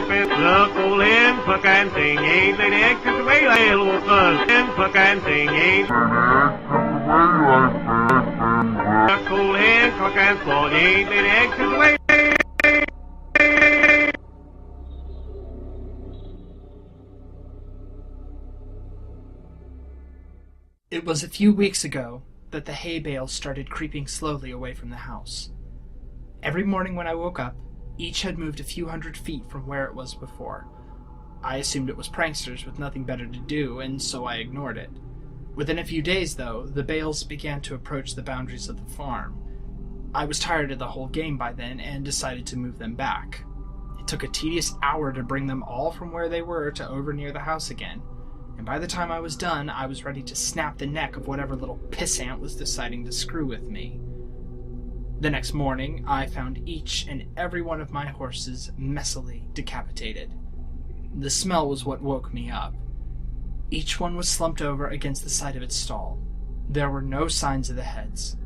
in vakantie, één lady exit away, little son. In vakantie, één. Circle in vakantie, één lady exit away. It was a few weeks ago that the hay bales started creeping slowly away from the house. Every morning when I woke up, each had moved a few hundred feet from where it was before. I assumed it was pranksters with nothing better to do, and so I ignored it. Within a few days, though, the bales began to approach the boundaries of the farm. I was tired of the whole game by then and decided to move them back. It took a tedious hour to bring them all from where they were to over near the house again, and by the time I was done, I was ready to snap the neck of whatever little pissant was deciding to screw with me. The next morning, I found each and every one of my horses messily decapitated. The smell was what woke me up. Each one was slumped over against the side of its stall. There were no signs of the heads.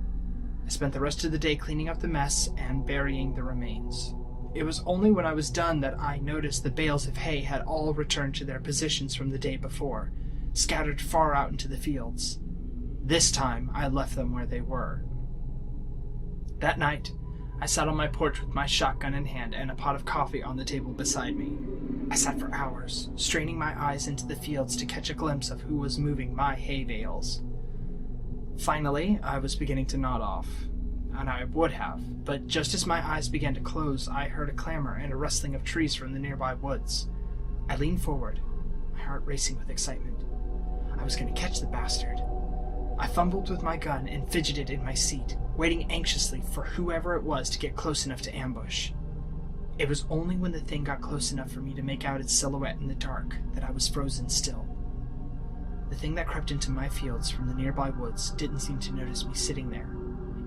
I spent the rest of the day cleaning up the mess and burying the remains. It was only when I was done that I noticed the bales of hay had all returned to their positions from the day before, scattered far out into the fields. This time, I left them where they were. That night, I sat on my porch with my shotgun in hand and a pot of coffee on the table beside me. I sat for hours, straining my eyes into the fields to catch a glimpse of who was moving my hay bales. Finally, I was beginning to nod off, and I would have, but just as my eyes began to close, I heard a clamor and a rustling of trees from the nearby woods. I leaned forward, my heart racing with excitement. I was going to catch the bastard. I fumbled with my gun and fidgeted in my seat, waiting anxiously for whoever it was to get close enough to ambush. It was only when the thing got close enough for me to make out its silhouette in the dark that I was frozen still. The thing that crept into my fields from the nearby woods didn't seem to notice me sitting there.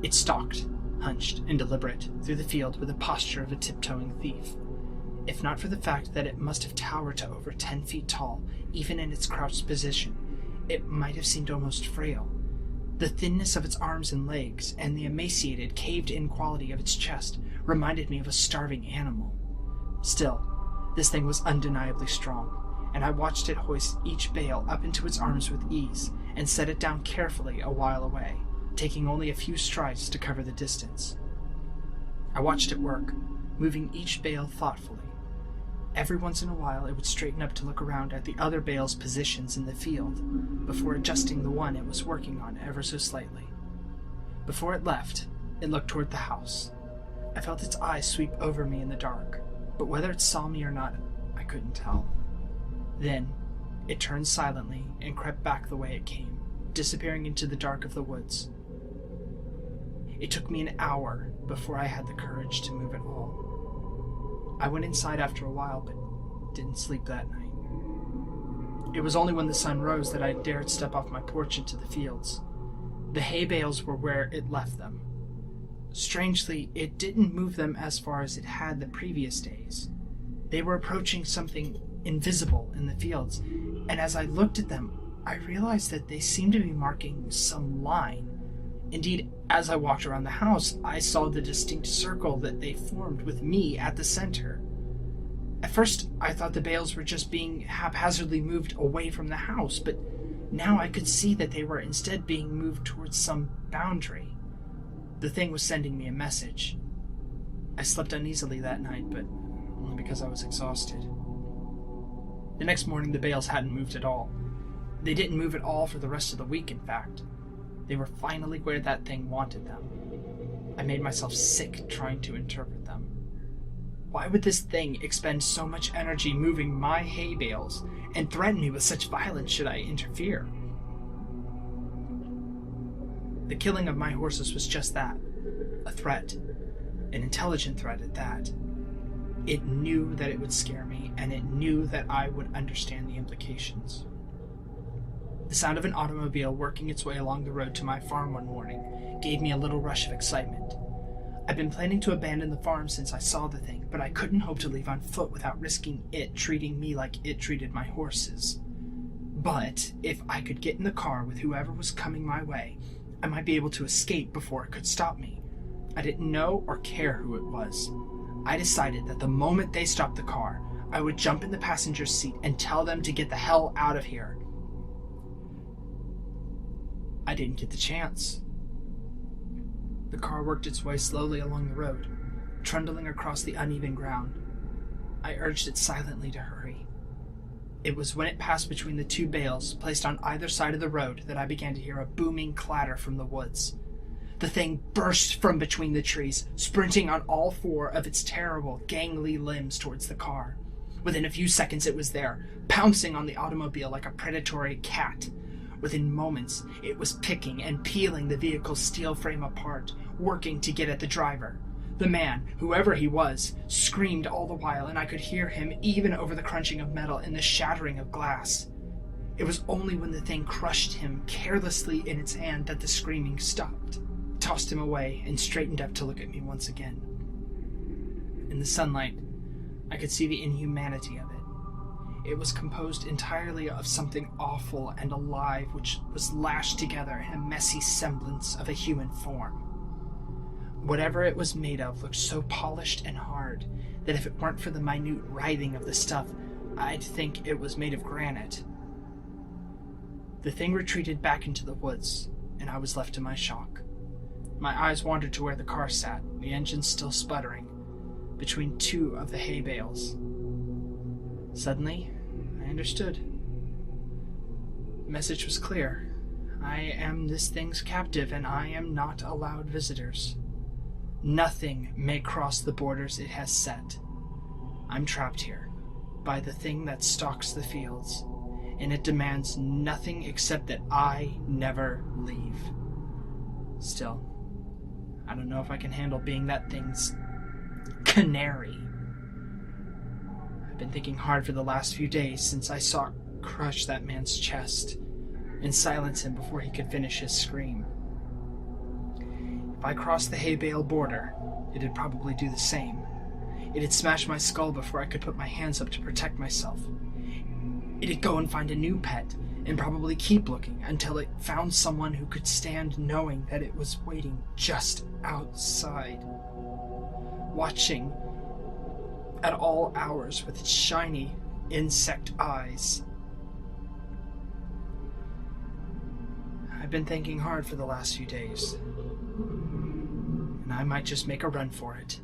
It stalked, hunched and deliberate, through the field with the posture of a tiptoeing thief. If not for the fact that it must have towered to over 10 feet tall, even in its crouched position, it might have seemed almost frail. The thinness of its arms and legs, and the emaciated, caved-in quality of its chest reminded me of a starving animal. Still, this thing was undeniably strong, and I watched it hoist each bale up into its arms with ease, and set it down carefully a while away, taking only a few strides to cover the distance. I watched it work, moving each bale thoughtfully. Every once in a while it would straighten up to look around at the other bale's positions in the field, before adjusting the one it was working on ever so slightly. Before it left, it looked toward the house. I felt its eyes sweep over me in the dark, but whether it saw me or not, I couldn't tell. Then, it turned silently and crept back the way it came, disappearing into the dark of the woods. It took me an hour before I had the courage to move at all. I went inside after a while, but didn't sleep that night. It was only when the sun rose that I dared step off my porch into the fields. The hay bales were where it left them. Strangely, it didn't move them as far as it had the previous days. They were approaching something invisible in the fields, and as I looked at them, I realized that they seemed to be marking some line. Indeed, as I walked around the house, I saw the distinct circle that they formed with me at the center. At first, I thought the bales were just being haphazardly moved away from the house, but now I could see that they were instead being moved towards some boundary. The thing was sending me a message. I slept uneasily that night, but only because I was exhausted. The next morning, the bales hadn't moved at all. They didn't move at all for the rest of the week, in fact. They were finally where that thing wanted them. I made myself sick trying to interpret them. Why would this thing expend so much energy moving my hay bales and threaten me with such violence should I interfere? The killing of my horses was just that, a threat, an intelligent threat at that. It knew that it would scare me, and it knew that I would understand the implications. The sound of an automobile working its way along the road to my farm one morning gave me a little rush of excitement. I'd been planning to abandon the farm since I saw the thing, but I couldn't hope to leave on foot without risking it treating me like it treated my horses. But if I could get in the car with whoever was coming my way, I might be able to escape before it could stop me. I didn't know or care who it was. I decided that the moment they stopped the car, I would jump in the passenger's seat and tell them to get the hell out of here. I didn't get the chance. The car worked its way slowly along the road, trundling across the uneven ground. I urged it silently to hurry. It was when it passed between the two bales placed on either side of the road that I began to hear a booming clatter from the woods. The thing burst from between the trees, sprinting on all four of its terrible, gangly limbs towards the car. Within a few seconds it was there, pouncing on the automobile like a predatory cat. Within moments, it was picking and peeling the vehicle's steel frame apart, working to get at the driver. The man, whoever he was, screamed all the while, and I could hear him even over the crunching of metal and the shattering of glass. It was only when the thing crushed him carelessly in its hand that the screaming stopped, tossed him away, and straightened up to look at me once again. In the sunlight, I could see the inhumanity of it. It was composed entirely of something awful and alive which was lashed together in a messy semblance of a human form. Whatever it was made of looked so polished and hard that if it weren't for the minute writhing of the stuff, I'd think it was made of granite. The thing retreated back into the woods, and I was left to my shock. My eyes wandered to where the car sat, the engine still sputtering, between two of the hay bales. Suddenly, I understood. The message was clear. I am this thing's captive, and I am not allowed visitors. Nothing may cross the borders it has set. I'm trapped here, by the thing that stalks the fields, and it demands nothing except that I never leave. Still, I don't know if I can handle being that thing's canary. I've been thinking hard for the last few days since I saw it crush that man's chest and silence him before he could finish his scream. If I crossed the hay bale border, it'd probably do the same. It'd smash my skull before I could put my hands up to protect myself. It'd go and find a new pet and probably keep looking until it found someone who could stand knowing that it was waiting just outside, watching at all hours with its shiny insect eyes. I've been thinking hard for the last few days, and I might just make a run for it.